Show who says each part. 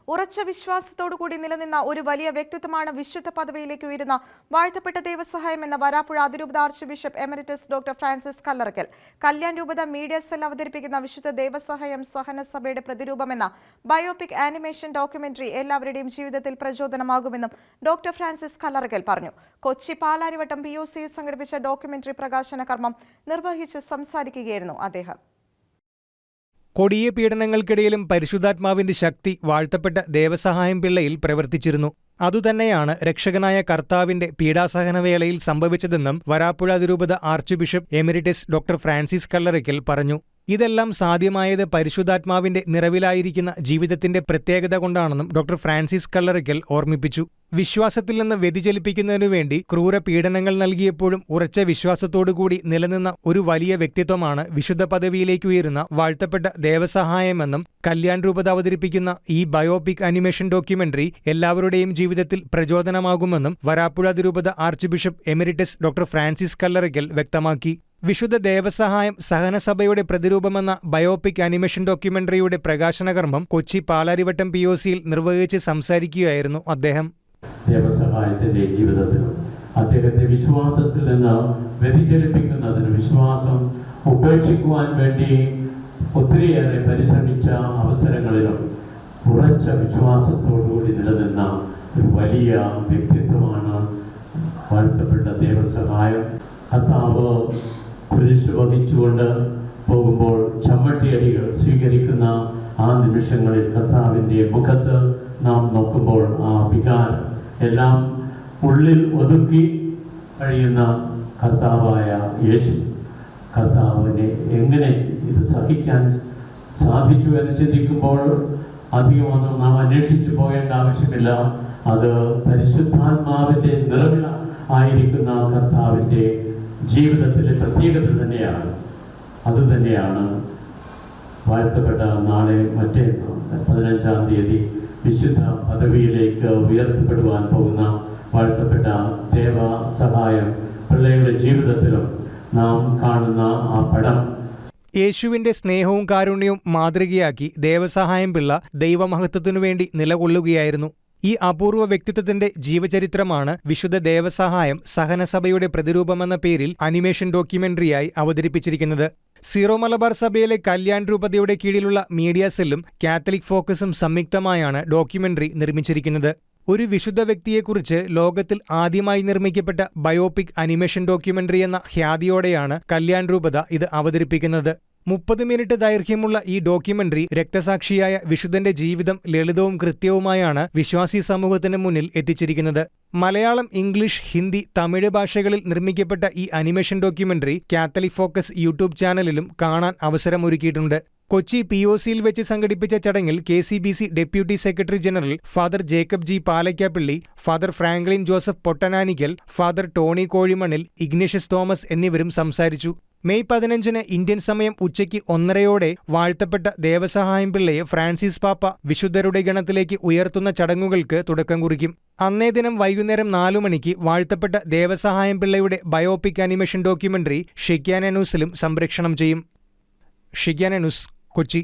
Speaker 1: ഉറച്ച വിശ്വാസത്തോടുകൂടി നിലനിന്ന ഒരു വലിയ വ്യക്തിത്വമാണ് വിശുദ്ധ പദവിയിലേക്ക് ഉയരുന്ന വാഴ്ത്തപ്പെട്ട ദേവസഹായം എന്ന വരാപ്പുഴ അതിരൂപത archbishop emeritus doctor Francis Kallarakkal. Kalyan രൂപത മീഡിയ സെൽ അവതരിപ്പിക്കുന്ന വിശുദ്ധ ദേവസഹായം സഹനസഭയുടെ പ്രതിരൂപമെന്ന ബയോപിക് ആനിമേഷൻ ഡോക്യുമെന്ററി എല്ലാവരുടെയും ജീവിതത്തിൽ പ്രചോദനമാകുമെന്നും ഡോക്ടർ ഫ്രാൻസിസ് കല്ലറയ്ക്കൽ പറഞ്ഞു. കൊച്ചി പാലാരിവട്ടം POC സംഘടിപ്പിച്ച ഡോക്യുമെന്ററി പ്രകാശന കർമ്മം നിർവഹിച്ച് സംസാരിക്കുകയായിരുന്നു അദ്ദേഹം.
Speaker 2: കൊടിയ പീഡനങ്ങൾക്കിടയിലും പരിശുദ്ധാത്മാവിന്റെ ശക്തി വാഴ്ത്തപ്പെട്ട ദേവസഹായം പിള്ളയിൽ പ്രവർത്തിച്ചിരുന്നു. അതുതന്നെയാണ് രക്ഷകനായ കർത്താവിന്റെ പീഡാസഹനവേളയിൽ സംഭവിച്ചതെന്നും വരാപ്പുഴ അതിരൂപത archbishop emeritus doctor Francis Kallarakkal പറഞ്ഞു. ഇതെല്ലാം സാധ്യമായത് പരിശുദ്ധാത്മാവിന്റെ നിറവിലായിരിക്കുന്ന ജീവിതത്തിന്റെ പ്രത്യേകത കൊണ്ടാണെന്നും ഡോക്ടർ ഫ്രാൻസിസ് കല്ലറയ്ക്കൽ ഓർമ്മിപ്പിച്ചു. വിശ്വാസത്തിൽ നിന്ന് വ്യതിചലിപ്പിക്കുന്നതിനു വേണ്ടി ക്രൂര പീഡനങ്ങൾ നൽകിയപ്പോഴും ഉറച്ച വിശ്വാസത്തോടുകൂടി നിലനിന്ന ഒരു വലിയ വ്യക്തിത്വമാണ് വിശുദ്ധ പദവിയിലേക്ക് ഉയരുന്ന വാഴ്ത്തപ്പെട്ട ദേവസഹായമെന്നും കല്യാൺ രൂപത അവതരിപ്പിക്കുന്ന ഈ ബയോപിക് ആനിമേഷൻ ഡോക്യുമെന്ററി എല്ലാവരുടെയും ജീവിതത്തിൽ പ്രചോദനമാകുമെന്നും വരാപ്പുഴ അതിരൂപത archbishop emeritus doctor Francis Kallarakkal വ്യക്തമാക്കി. വിശുദ്ധ ദേവസഹായം സഹനസഭയുടെ പ്രതിരൂപമെന്ന ബയോപിക് ആനിമേഷൻ ഡോക്യുമെന്ററിയുടെ പ്രകാശനകർമ്മം കൊച്ചി പാലാരിവട്ടം POCയിൽ നിർവഹിച്ച് സംസാരിക്കുകയായിരുന്നു അദ്ദേഹം.
Speaker 3: ദേവസഹായത്തിന്റെ ജീവിതത്തിലും അദ്ദേഹത്തെ വിശ്വാസത്തിൽ നിന്ന് വ്യതിചലിപ്പിക്കുന്നതിന്, വിശ്വാസം ഉപേക്ഷിക്കുവാൻ വേണ്ടി ഒത്തിരിയേറെ പരിശ്രമിച്ച അവസരങ്ങളിലും ഉറച്ച വിശ്വാസത്തോടുകൂടി നിലനിന്ന ഒരു വലിയ വ്യക്തിത്വമാണ് വാഴ്ത്തപ്പെട്ട ദേവസഹായം. കർത്താവ് കുരിശ് വഹിച്ചുകൊണ്ട് പോകുമ്പോൾ ചമ്മട്ടിയടികൾ സ്വീകരിക്കുന്ന ആ നിമിഷങ്ങളിൽ കർത്താവിൻ്റെ മുഖത്ത് നാം നോക്കുമ്പോൾ ആ വികാരം എല്ലാം ഉള്ളിൽ ഒതുക്കി കഴിയുന്ന കർത്താവായ യേശു, കർത്താവിനെ എങ്ങനെ ഇത് സഹിക്കാൻ സാധിച്ചു എന്ന് ചിന്തിക്കുമ്പോൾ അധികമൊന്നും നാം അന്വേഷിച്ചു പോകേണ്ട ആവശ്യമില്ല. അത് പരിശുദ്ധാത്മാവിൻ്റെ നിറവിൽ ആയിരിക്കുന്ന കർത്താവിൻ്റെ ജീവിതത്തിലെ പ്രത്യേകത തന്നെയാണ്. അതുതന്നെയാണ് വാഴ്ത്തപ്പെട്ട നാളെ 15-ാം തീയതി വിശുദ്ധ പദവിയിലേക്ക് ഉയർത്തപ്പെടുവാൻ പോകുന്ന വാഴ്ത്തപ്പെട്ട ദേവസഹായം പിള്ളയുടെ ജീവിതത്തിലും നാം കാണുന്ന ആ പടം.
Speaker 2: യേശുവിന്റെ സ്നേഹവും കാരുണ്യവും മാതൃകയാക്കി ദേവസഹായം പിള്ള ദൈവമഹത്വത്തിനു വേണ്ടി നിലകൊള്ളുകയായിരുന്നു. ഈ അപൂർവ വ്യക്തിത്വത്തിന്റെ ജീവചരിത്രമാണ് വിശുദ്ധ ദേവസഹായം സഹനസഭയുടെ പ്രതിരൂപമെന്ന പേരിൽ അനിമേഷൻ ഡോക്യുമെന്ററിയായി അവതരിപ്പിച്ചിരിക്കുന്നത്. സീറോ മലബാർ സഭയിലെ കല്യാൺ രൂപതയുടെ കീഴിലുള്ള മീഡിയ സെല്ലും കാത്തലിക് ഫോക്കസും സംയുക്തമായാണ് ഡോക്യുമെന്ററി നിർമ്മിച്ചിരിക്കുന്നത്. ഒരു വിശുദ്ധ വ്യക്തിയെക്കുറിച്ച് ലോകത്തിൽ ആദ്യമായി നിർമ്മിക്കപ്പെട്ട ബയോപിക് അനിമേഷൻ ഡോക്യുമെന്ററി എന്ന ഖ്യാതിയോടെയാണ് കല്യാൺ രൂപത ഇത് അവതരിപ്പിക്കുന്നത്. 30 മിനിറ്റ് ദൈർഘ്യമുള്ള ഈ ഡോക്യുമെന്ററി രക്തസാക്ഷിയായ വിശുദ്ധന്റെ ജീവിതം ലളിതവും കൃത്യവുമായാണ് വിശ്വാസി സമൂഹത്തിന് മുന്നിൽ എത്തിച്ചിരിക്കുന്നത്. മലയാളം, ഇംഗ്ലീഷ്, ഹിന്ദി, തമിഴ് ഭാഷകളിൽ നിർമ്മിക്കപ്പെട്ട ഈ animation documentary Catholic focus YouTube ചാനലിലും കാണാൻ അവസരമൊരുക്കിയിട്ടുണ്ട്. കൊച്ചി POCയിൽ വെച്ച് സംഘടിപ്പിച്ച ചടങ്ങിൽ KCBC deputy secretary general father Jacob G. Palakkappilly, father Franklin Joseph Pottananickal, father Tony Kozhimannil, Ignatius Thomas എന്നിവരും സംസാരിച്ചു. മെയ് 15-ന് ഇന്ത്യൻ സമയം ഉച്ചയ്ക്ക് 1:30 വാഴ്ത്തപ്പെട്ട ദേവസഹായം പിള്ളയെ ഫ്രാൻസിസ് പാപ്പ വിശുദ്ധരുടെ ഗണത്തിലേക്ക് ഉയർത്തുന്ന ചടങ്ങുകൾക്ക് തുടക്കം കുറിക്കും. അന്നേ ദിനം വൈകുന്നേരം 4 മണിക്ക് വാഴ്ത്തപ്പെട്ട ദേവസഹായം പിള്ളയുടെ ബയോപിക് ആനിമേഷൻ ഡോക്യുമെന്ററി ഷിഗ്യാന ന്യൂസിലും സംപ്രേഷണം ചെയ്യും. ഷിഗ്യാന ന്യൂസ്, കൊച്ചി.